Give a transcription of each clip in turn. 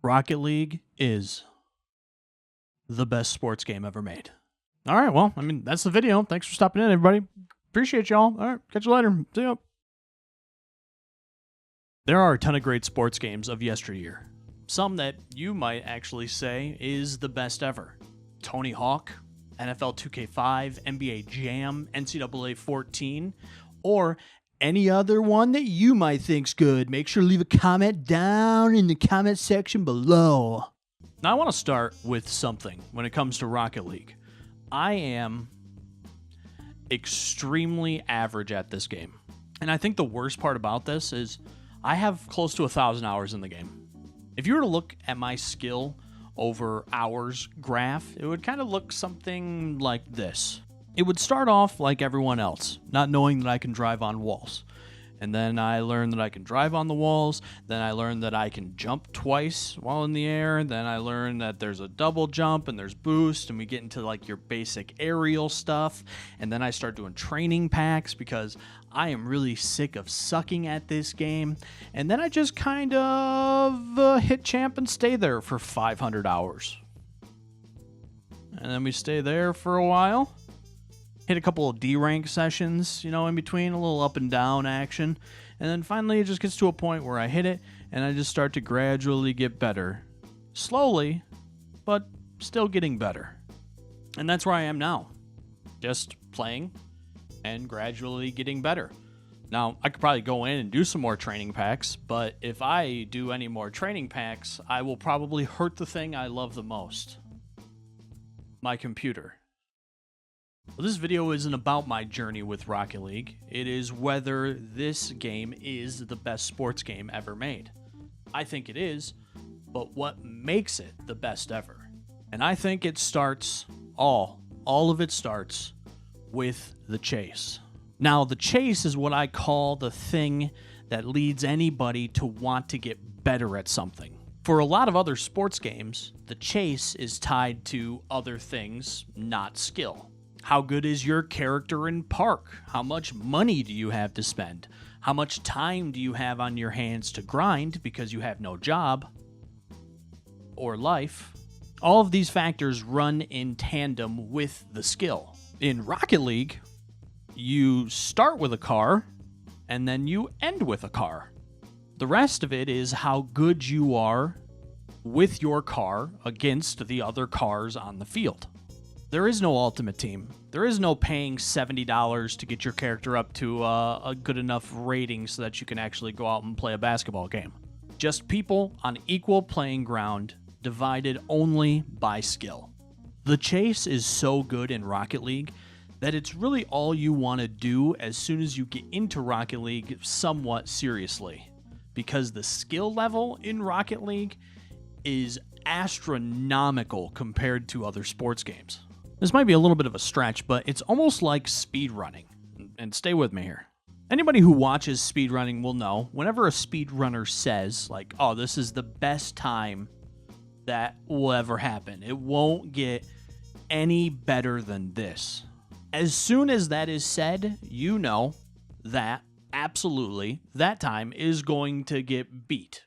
Rocket League is the best sports game ever made. All right, well, that's the video. Thanks for stopping in, everybody. Appreciate y'all. All right, catch you later. See ya. There are a ton of great sports games of yesteryear. Some that you might actually say is the best ever. Tony Hawk, NFL 2K5, NBA Jam, NCAA 14, or any other one that you might think's good. Make sure to leave a comment down in the comment section below. Now, I want to start with something when it comes to Rocket League. I am extremely average at this game. And I think the worst part about this is I have close to 1,000 hours in the game. If you were to look at my skill over hours graph, it would kind of look something like this. It would start off like everyone else, not knowing that I can drive on walls. And then I learned that I can drive on the walls. Then I learned that I can jump twice while in the air. Then I learned that there's a double jump and there's boost, and we get into like your basic aerial stuff. And then I start doing training packs because I am really sick of sucking at this game. And then I just kind of hit champ and stay there for 500 hours. And then we stay there for a while. Hit a couple of D-rank sessions, in between, a little up and down action. And then finally it just gets to a point where I hit it and I just start to gradually get better. Slowly, but still getting better. And that's where I am now. Just playing and gradually getting better. Now, I could probably go in and do some more training packs, but if I do any more training packs, I will probably hurt the thing I love the most. My computer. Well, this video isn't about my journey with Rocket League. It is whether this game is the best sports game ever made. I think it is, but what makes it the best ever? And I think it starts, all of it starts with the chase. Now, the chase is what I call the thing that leads anybody to want to get better at something. For a lot of other sports games, the chase is tied to other things, not skill. How good is your character in park? How much money do you have to spend? How much time do you have on your hands to grind because you have no job or life? All of these factors run in tandem with the skill. In Rocket League, you start with a car and then you end with a car. The rest of it is how good you are with your car against the other cars on the field. There is no ultimate team. There is no paying $70 to get your character up to a good enough rating so that you can actually go out and play a basketball game. Just people on equal playing ground, divided only by skill. The chase is so good in Rocket League that it's really all you want to do as soon as you get into Rocket League somewhat seriously. Because the skill level in Rocket League is astronomical compared to other sports games. This might be a little bit of a stretch, but it's almost like speedrunning. And stay with me here. Anybody who watches speedrunning will know, whenever a speedrunner says, like, oh, this is the best time that will ever happen, it won't get any better than this. As soon as that is said, you know that, absolutely, that time is going to get beat.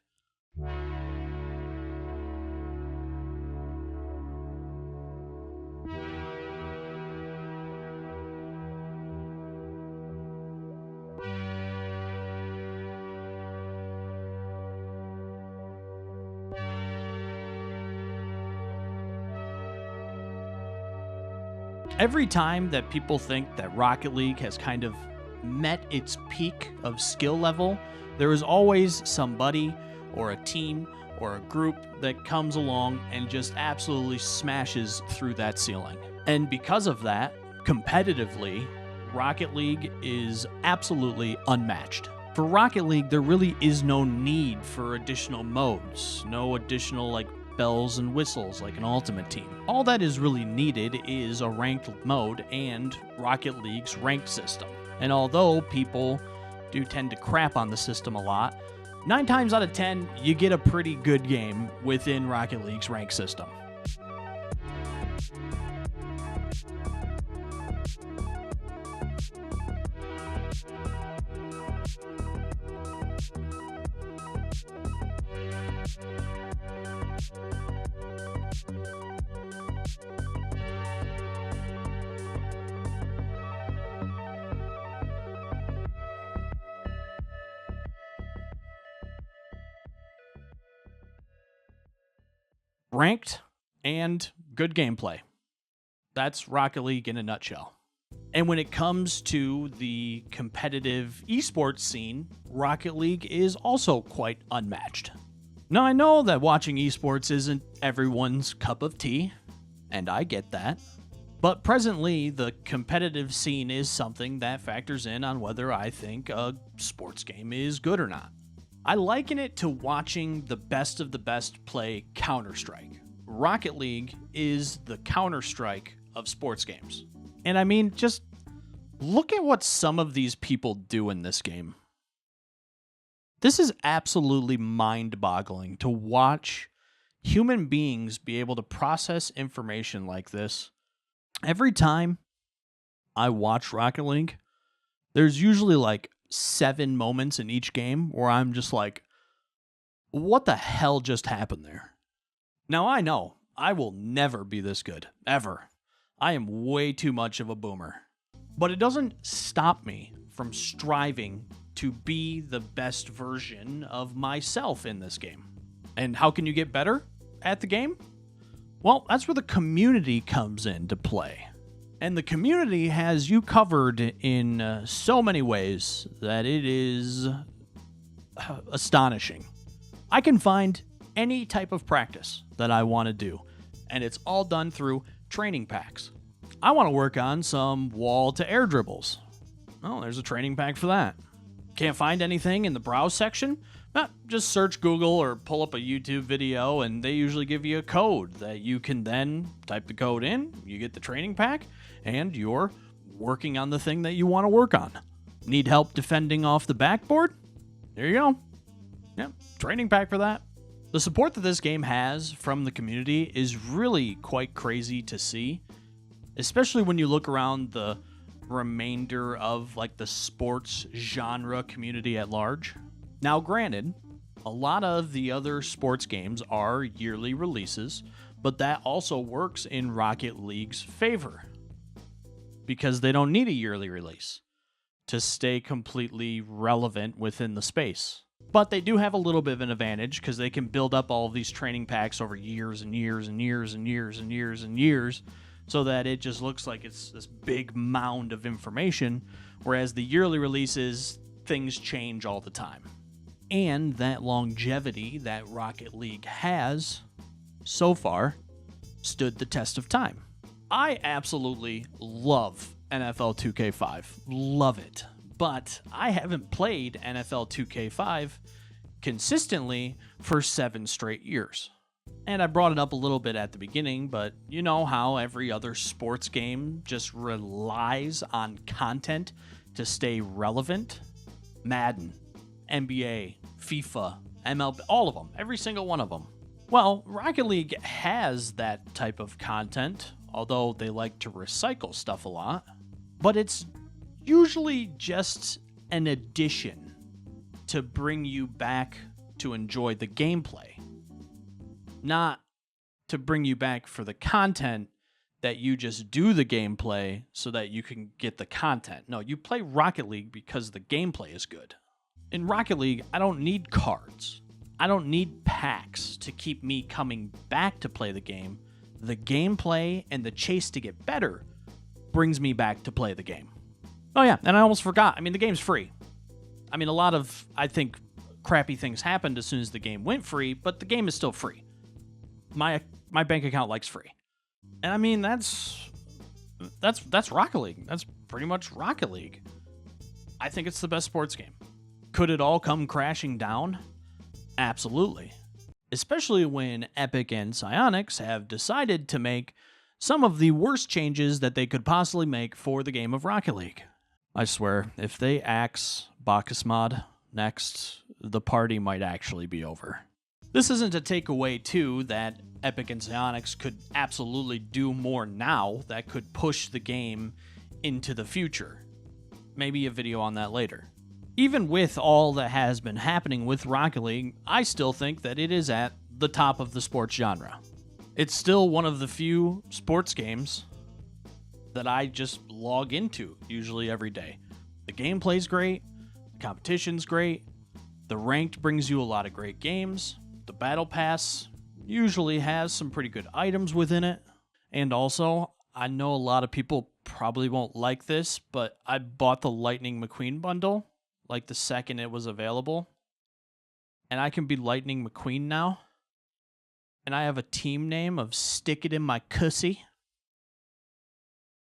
Every time that people think that Rocket League has kind of met its peak of skill level, there is always somebody or a team or a group that comes along and just absolutely smashes through that ceiling. And because of that, competitively, Rocket League is absolutely unmatched. For Rocket League, there really is no need for additional modes, no additional bells and whistles like an Ultimate Team. All that is really needed is a ranked mode and Rocket League's ranked system. And although people do tend to crap on the system a lot, 9 times out of 10, you get a pretty good game within Rocket League's ranked system. ranked, and good gameplay. That's Rocket League in a nutshell. And when it comes to the competitive esports scene, Rocket League is also quite unmatched. Now, I know that watching esports isn't everyone's cup of tea, and I get that. But presently, the competitive scene is something that factors in on whether I think a sports game is good or not. I liken it to watching the best of the best play Counter-Strike. Rocket League is the Counter-Strike of sports games. And I mean, just look at what some of these people do in this game. This is absolutely mind-boggling to watch human beings be able to process information like this. Every time I watch Rocket League, there's usually like 7 moments in each game where I'm just like, what the hell just happened there? Now I know I will never be this good, ever. I am way too much of a boomer. But it doesn't stop me from striving to be the best version of myself in this game. And how can you get better at the game? Well, that's where the community comes into play. And the community has you covered in so many ways that it is astonishing. I can find any type of practice that I want to do, and it's all done through training packs. I want to work on some wall to air dribbles. Oh, there's a training pack for that. Can't find anything in the browse section? Just search Google or pull up a YouTube video, and they usually give you a code that you can then type the code in, you get the training pack, and you're working on the thing that you want to work on. Need help defending off the backboard? There you go. Yep, training pack for that. The support that this game has from the community is really quite crazy to see, especially when you look around the remainder of like the sports genre community at large. Now, granted, a lot of the other sports games are yearly releases, but that also works in Rocket League's favor because they don't need a yearly release to stay completely relevant within the space. But they do have a little bit of an advantage because they can build up all of these training packs over years and years and years and years and years and years so that it just looks like it's this big mound of information, whereas the yearly releases, things change all the time. And that longevity that Rocket League has, so far, stood the test of time. I absolutely love NFL 2K5. Love it. But I haven't played NFL 2K5 consistently for 7 straight years. And I brought it up a little bit at the beginning, but you know how every other sports game just relies on content to stay relevant? Madden, NBA, FIFA, MLB, all of them, every single one of them. Well, Rocket League has that type of content, although they like to recycle stuff a lot, but it's usually just an addition to bring you back to enjoy the gameplay, not to bring you back for the content that you just do the gameplay so that you can get the content. No, you play Rocket League because the gameplay is good. In Rocket League, I don't need cards. I don't need packs to keep me coming back to play the game. The gameplay and the chase to get better brings me back to play the game. Oh yeah, and I almost forgot. I mean, the game's free. I mean, a lot of, I think, crappy things happened as soon as the game went free, but the game is still free. My bank account likes free. And I mean, that's Rocket League. That's pretty much Rocket League. I think it's the best sports game. Could it all come crashing down? Absolutely. Especially when Epic and Psyonix have decided to make some of the worst changes that they could possibly make for the game of Rocket League. I swear, if they axe Bacchus Mod next, the party might actually be over. This isn't to take away, too, that Epic and Psyonix could absolutely do more now that could push the game into the future. Maybe a video on that later. Even with all that has been happening with Rocket League, I still think that it is at the top of the sports genre. It's still one of the few sports games that I just log into usually every day. The gameplay's great, the competition's great, the ranked brings you a lot of great games, the battle pass usually has some pretty good items within it. And also, I know a lot of people probably won't like this, but I bought the Lightning McQueen bundle like the second it was available. And I can be Lightning McQueen now. And I have a team name of Stick It In My Cussy.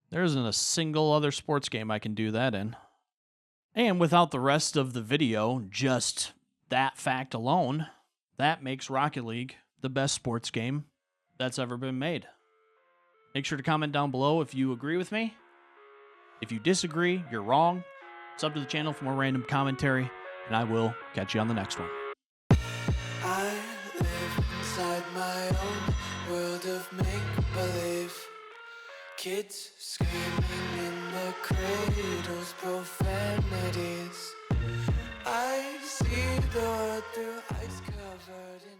There isn't a single other sports game I can do that in. And without the rest of the video, just that fact alone, that makes Rocket League the best sports game that's ever been made. Make sure to comment down below if you agree with me. If you disagree, you're wrong. Sub to the channel for more random commentary, and I will catch you on the next one. I live inside my own world of make-believe. Kids screaming in the cradles, profanities. I see the world through ice covered in